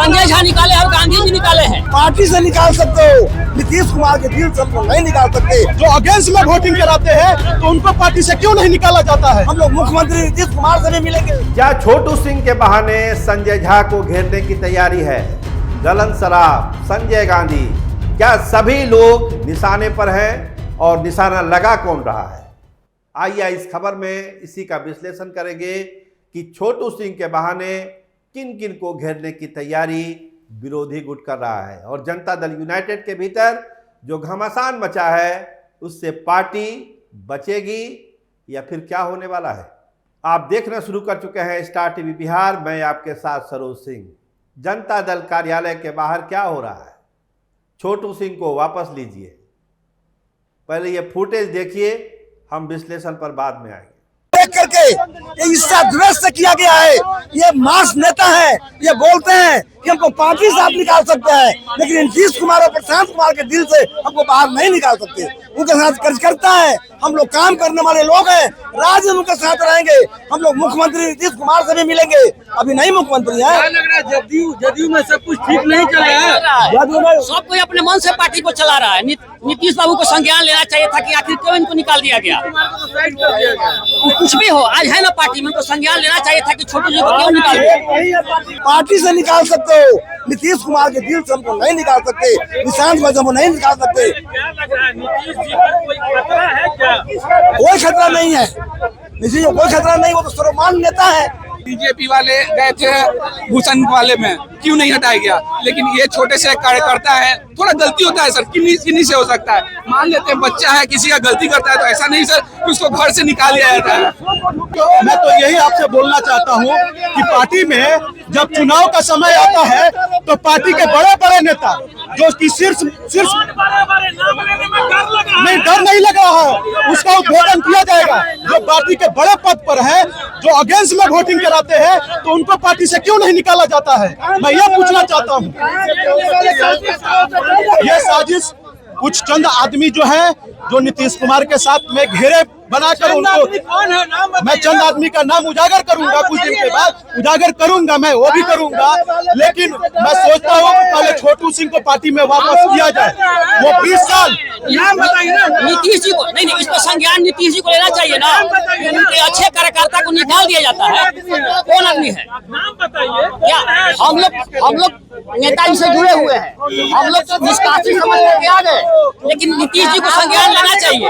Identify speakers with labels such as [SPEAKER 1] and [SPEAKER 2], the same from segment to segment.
[SPEAKER 1] संजय झा निकाले और गांधी जी निकाले हैं।
[SPEAKER 2] पार्टी से निकाल सकते हो, नीतीश कुमार के दिल से हमको नहीं निकाल सकते।
[SPEAKER 3] जो अगेंस्ट में वोटिंग कराते हैं तो उनको पार्टी से क्यों नहीं निकाला जाता है?
[SPEAKER 2] हम लोग मुख्यमंत्री नीतीश कुमार से भी मिलेंगे।
[SPEAKER 4] क्या छोटू सिंह के बहाने संजय झा को घेरने की तैयारी है? गलन सराफ संजय गांधी, क्या सभी लोग निशाने पर हैं और निशाना लगा कौन रहा है? आइए इस खबर में इसी का विश्लेषण करेंगे कि छोटू सिंह के बहाने किन किन को घेरने की तैयारी विरोधी गुट कर रहा है और जनता दल यूनाइटेड के भीतर जो घमासान मचा है उससे पार्टी बचेगी या फिर क्या होने वाला है? आप देखना शुरू कर चुके हैं स्टार टीवी बिहार। मैं आपके साथ सरोज सिंह। जनता दल कार्यालय के बाहर क्या हो रहा है? छोटू सिंह को वापस लीजिए, पहले ये फुटेज देखिए, हम विश्लेषण पर बाद में आएंगे।
[SPEAKER 2] देख करके ये इसका द्वेष से किया गया है। ये मास नेता है, ये बोलते हैं कि हमको पार्टी से आप निकाल सकते हैं, लेकिन नीतीश कुमार और प्रशांत कुमार के दिल से हमको बाहर नहीं निकाल सकते। उनके साथ कार्यकर्ता है, हम लोग काम करने वाले लोग हैं, राज उनके साथ रहेंगे। हम लोग मुख्यमंत्री नीतीश कुमार से भी मिलेंगे। अभी नहीं मुख्यमंत्री है।
[SPEAKER 5] जदयू में सब कुछ ठीक नहीं चल रहा है।
[SPEAKER 1] सब कोई अपने मन से पार्टी को चला रहा है। नीतीश बाबू को संज्ञान लेना चाहिए था कि आखिर क्यों इनको निकाल दिया गया। कुछ भी हो, आज है ना पार्टी में, तो संज्ञान लेना चाहिए था कि छोटू जी को क्यों निकाल दिया।
[SPEAKER 2] पार्टी से निकाल सकते हो, नीतीश कुमार के दिल से हमको नहीं निकाल सकते, निशांत को हमको नहीं निकाल सकते। कोई खतरा नहीं है, नीतीश को कोई खतरा नहीं, वो तो सर्वमान्य नेता है।
[SPEAKER 5] बीजेपी वाले गए थे भूषण वाले में, क्यों नहीं हटाया गया? लेकिन ये छोटे से कार्यकर्ता है, थोड़ा गलती होता है सर, किन्हीं से हो सकता है। मान लेते हैं बच्चा है, किसी का गलती करता है तो ऐसा नहीं सर कि उसको घर से निकाल दिया जाता है।
[SPEAKER 3] मैं तो यही आपसे बोलना चाहता हूं कि पार्टी में जब चुनाव का समय आता है तो पार्टी के बड़े बड़े नेता जो कि सिर्फ नहीं, डर नहीं लगा है, उसका उद्घाटन किया जाएगा। जो पार्टी के बड़े पद पर है, जो अगेंस्ट में वोटिंग कराते हैं तो उनको पार्टी से क्यों नहीं निकाला जाता है? मैं ये पूछना चाहता हूँ। ये साजिश कुछ चंद आदमी जो है, जो नीतीश कुमार के साथ में घेरे बनाकर उनको, मैं चंद आदमी का नाम उजागर करूंगा, कुछ दिन के बाद उजागर करूंगा, मैं वो भी करूंगा। लेकिन मैं सोचता हूँ कि पहले छोटू सिंह को पार्टी में वापस किया जाए। वो 20 साल
[SPEAKER 1] नीतीश जी को नहीं, इस पर संज्ञान नीतीश जी को लेना चाहिए ना। उनके अच्छे कार्यकर्ता को निकाल दिया जाता है। कौन आदमी है? क्या हम लोग नेताजी से जुड़े हुए हैं, हम लोग निष्कासित समझ के आ गए, लेकिन नीतीश जी को संज्ञान लेना चाहिए।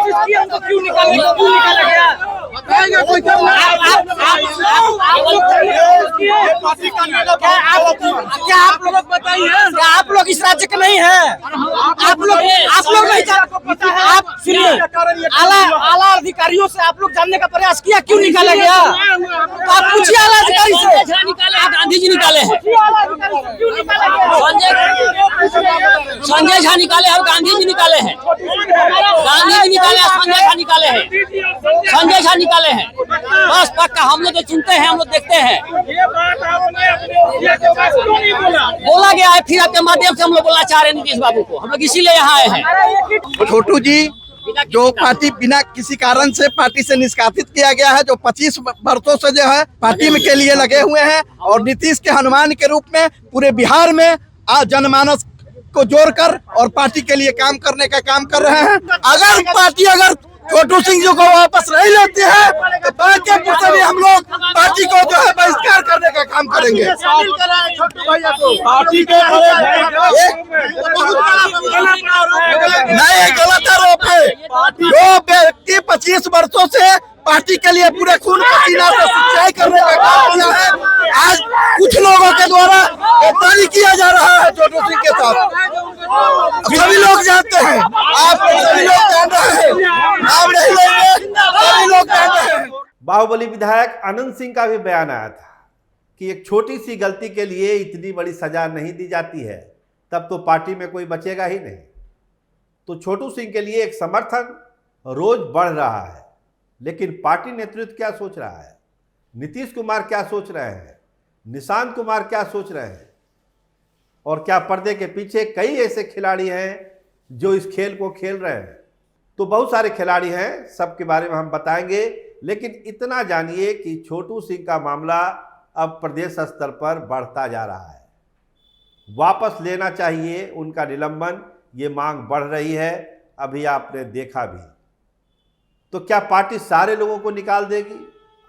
[SPEAKER 5] क्या आप लोग इस राज्य के नहीं है? आप लोग नहीं, आप सुनिए, आला अधिकारियों से आप लोग जानने का प्रयास किया क्यों निकाला गया? आप पूछिए आला अधिकारी से।
[SPEAKER 1] गांधी जी निकाले हैं, संजय झा निकाले और गांधी जी निकाले हैं। गांधी जी निकाले, संजय झा निकाले हैं, संजय झा निकाले हैं। बस पक्का, हम लोग तो चुनते हैं, हम लोग देखते हैं। बोला गया है, फिर आपके माध्यम से हम लोग बोलना चाह रहे हैं नीतीश बाबू को। हम लोग इसीलिए यहाँ आए हैं।
[SPEAKER 6] छोटू जी जो पार्टी बिना किसी कारण से पार्टी से निष्कासित किया गया है, जो 25 वर्षों से जो है पार्टी में के लिए लगे हुए हैं और नीतीश के हनुमान के रूप में पूरे बिहार में जनमानस को जोड़कर और पार्टी के लिए काम करने का काम कर रहे हैं। अगर पार्टी छोटू सिंह जी को वापस नहीं लेती है तो बांकीपुर से भी हम लोग पार्टी को जो है बहिष्कार करने का काम करेंगे।
[SPEAKER 3] पार्टी के
[SPEAKER 6] नहीं, गलत आरोप है। जो व्यक्ति 25 वर्षों से पार्टी के लिए पूरे खून पसीना से सिंचाई करने का काम किया है, आज कुछ लोगों के द्वारा गद्दारी किया जा रहा है छोटू सिंह के साथ। सभी लोग जानते हैं, आप सभी लोग जान रहे हैं, नाम नहीं लेंगे, सभी लोग जान रहे हैं।
[SPEAKER 4] बाहुबली विधायक अनंत सिंह का भी बयान आया था कि एक छोटी सी गलती के लिए इतनी बड़ी सजा नहीं दी जाती है, तब तो पार्टी में कोई बचेगा ही नहीं। तो छोटू सिंह के लिए एक समर्थन रोज बढ़ रहा है, लेकिन पार्टी नेतृत्व क्या सोच रहा है? नीतीश कुमार क्या सोच रहे हैं? निशांत कुमार क्या सोच रहे हैं? और क्या पर्दे के पीछे कई ऐसे खिलाड़ी हैं जो इस खेल को खेल रहे हैं? तो बहुत सारे खिलाड़ी हैं, सबके बारे में हम बताएंगे, लेकिन इतना जानिए कि छोटू सिंह का मामला अब प्रदेश स्तर पर बढ़ता जा रहा है। वापस लेना चाहिए उनका निलंबन। ये मांग बढ़ रही है, अभी आपने देखा भी। तो क्या पार्टी सारे लोगों को निकाल देगी?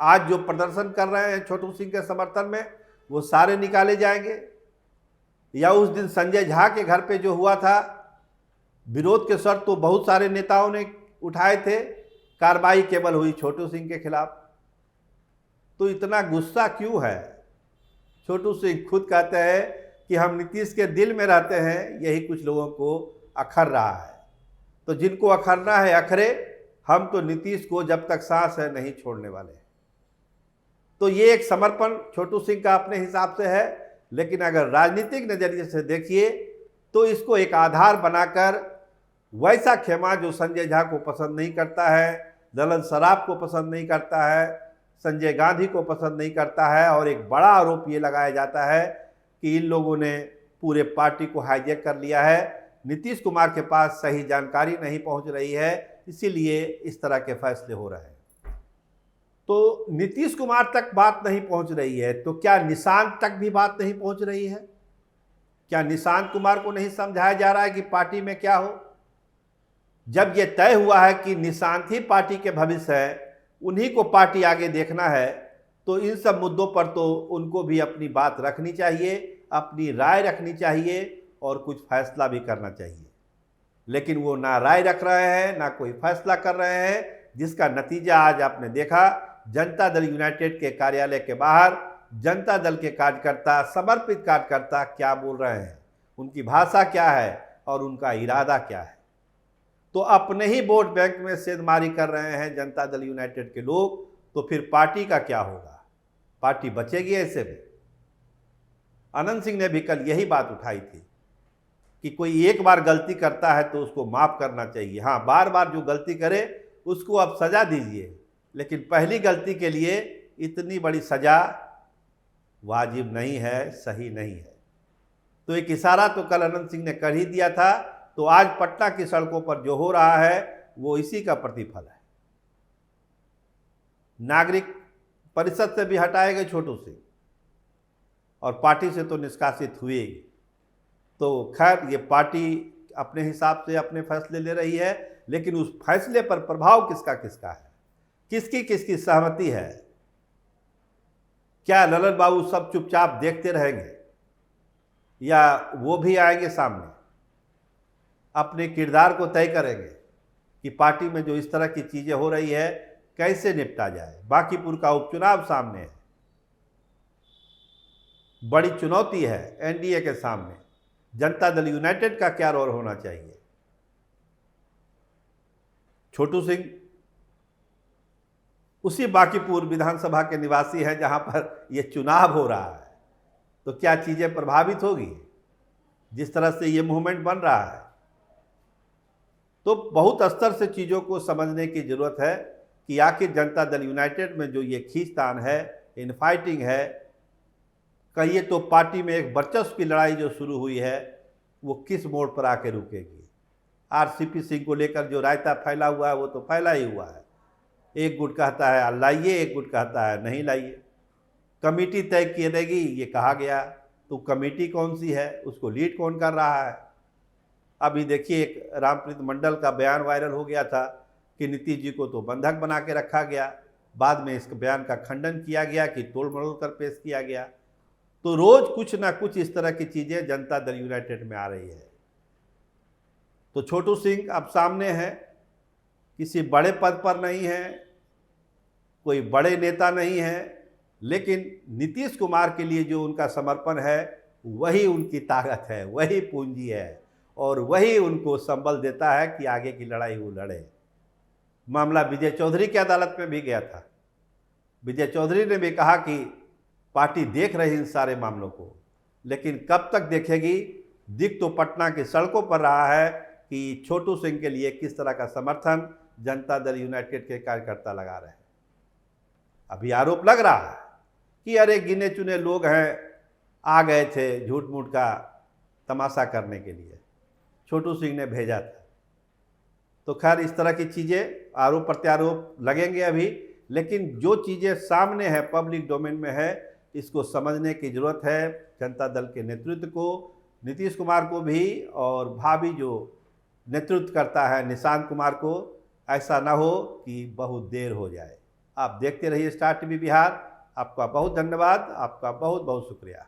[SPEAKER 4] आज जो प्रदर्शन कर रहे हैं छोटू सिंह के समर्थन में, वो सारे निकाले जाएंगे? या उस दिन संजय झा के घर पे जो हुआ था, विरोध के स्वर तो बहुत सारे नेताओं ने उठाए थे, कार्रवाई केवल हुई छोटू सिंह के खिलाफ। तो इतना गुस्सा क्यों है? छोटू सिंह खुद कहते हैं कि हम नीतीश के दिल में रहते हैं, यही कुछ लोगों को अखर रहा है। तो जिनको अखरना है अखरे, हम तो नीतीश को जब तक सांस है नहीं छोड़ने वाले। तो ये एक समर्पण छोटू सिंह का अपने हिसाब से है, लेकिन अगर राजनीतिक नजरिए से देखिए तो इसको एक आधार बनाकर वैसा खेमा जो संजय झा को पसंद नहीं करता है, ललन सराफ को पसंद नहीं करता है, संजय गांधी को पसंद नहीं करता है, और एक बड़ा आरोप ये लगाया जाता है कि इन लोगों ने पूरे पार्टी को हाईजैक कर लिया है, नीतीश कुमार के पास सही जानकारी नहीं पहुंच रही है, इसीलिए इस तरह के फैसले हो रहे हैं। तो नीतीश कुमार तक बात नहीं पहुंच रही है, तो क्या निशांत तक भी बात नहीं पहुंच रही है? क्या निशांत कुमार को नहीं समझाया जा रहा है कि पार्टी में क्या हो? जब यह तय हुआ है कि निशांत ही पार्टी के भविष्य है, उन्हीं को पार्टी आगे देखना है, तो इन सब मुद्दों पर तो उनको भी अपनी बात रखनी चाहिए, अपनी राय रखनी चाहिए और कुछ फैसला भी करना चाहिए। लेकिन वो ना राय रख रहे हैं, ना कोई फैसला कर रहे हैं, जिसका नतीजा आज आपने देखा। जनता दल यूनाइटेड के कार्यालय के बाहर जनता दल के कार्यकर्ता, समर्पित कार्यकर्ता क्या बोल रहे हैं, उनकी भाषा क्या है और उनका इरादा क्या है। तो अपने ही वोट बैंक में सेंधमारी कर रहे हैं जनता दल यूनाइटेड के लोग, तो फिर पार्टी का क्या होगा? पार्टी बचेगी ऐसे में? अनंत सिंह ने भी कल यही बात उठाई थी कि कोई एक बार गलती करता है तो उसको माफ़ करना चाहिए। हाँ, बार बार जो गलती करे उसको आप सज़ा दीजिए, लेकिन पहली गलती के लिए इतनी बड़ी सज़ा वाजिब नहीं है, सही नहीं है। तो एक इशारा तो कल अनंत सिंह ने कर ही दिया था। तो आज पटना की सड़कों पर जो हो रहा है वो इसी का प्रतिफल है। नागरिक परिषद से भी हटाए गए छोटू सिंह, और पार्टी से तो निष्कासित हुए ही। तो खैर, ये पार्टी अपने हिसाब से अपने फैसले ले रही है, लेकिन उस फैसले पर प्रभाव किसका किसका है, किसकी किसकी सहमति है? क्या ललन बाबू सब चुपचाप देखते रहेंगे, या वो भी आएंगे सामने, अपने किरदार को तय करेंगे कि पार्टी में जो इस तरह की चीज़ें हो रही है कैसे निपटा जाए? बांकीपुर का उपचुनाव सामने है, बड़ी चुनौती है एनडीए के सामने। जनता दल यूनाइटेड का क्या रोल होना चाहिए? छोटू सिंह उसी बांकीपुर विधानसभा के निवासी हैं जहां पर यह चुनाव हो रहा है। तो क्या चीज़ें प्रभावित होगी जिस तरह से ये मूवमेंट बन रहा है? तो बहुत स्तर से चीज़ों को समझने की ज़रूरत है कि आखिर जनता दल यूनाइटेड में जो ये खींचतान है, इनफाइटिंग है, कहिए तो पार्टी में एक वर्चस्व की लड़ाई जो शुरू हुई है वो किस मोड़ पर आके रुकेगी? आरसीपी सिंह को लेकर जो रायता फैला हुआ है वो तो फैला ही हुआ है। एक गुट कहता है लाइए, एक गुट कहता है नहीं लाइए। कमेटी तय करेगी ये कहा गया, तो कमेटी कौन सी है, उसको लीड कौन कर रहा है? अभी देखिए, एक रामप्रीत मंडल का बयान वायरल हो गया था कि नीतीश जी को तो बंधक बना के रखा गया, बाद में इस बयान का खंडन किया गया कि तोड़ मरोड़ कर पेश किया गया। तो रोज कुछ ना कुछ इस तरह की चीज़ें जनता दल यूनाइटेड में आ रही है। तो छोटू सिंह अब सामने है, किसी बड़े पद पर नहीं है, कोई बड़े नेता नहीं है, लेकिन नीतीश कुमार के लिए जो उनका समर्पण है वही उनकी ताकत है, वही पूंजी है, और वही उनको संबल देता है कि आगे की लड़ाई वो लड़े। मामला विजय चौधरी की अदालत में भी गया था। विजय चौधरी ने भी कहा कि पार्टी देख रही इन सारे मामलों को, लेकिन कब तक देखेगी? दिख तो पटना की सड़कों पर रहा है कि छोटू सिंह के लिए किस तरह का समर्थन जनता दल यूनाइटेड के कार्यकर्ता लगा रहे हैं। अभी आरोप लग रहा है कि अरे गिने चुने लोग हैं, आ गए थे झूठ मूठ का तमाशा करने के लिए, छोटू सिंह ने भेजा था। तो खैर, इस तरह की चीज़ें, आरोप प्रत्यारोप लगेंगे अभी, लेकिन जो चीज़ें सामने है, पब्लिक डोमेन में है, इसको समझने की ज़रूरत है जनता दल के नेतृत्व को, नीतीश कुमार को भी और भाभी जो नेतृत्व करता है निशांत कुमार को, ऐसा ना हो कि बहुत देर हो जाए। आप देखते रहिए स्टार टीवी बिहार। आपका बहुत धन्यवाद, आपका बहुत बहुत शुक्रिया।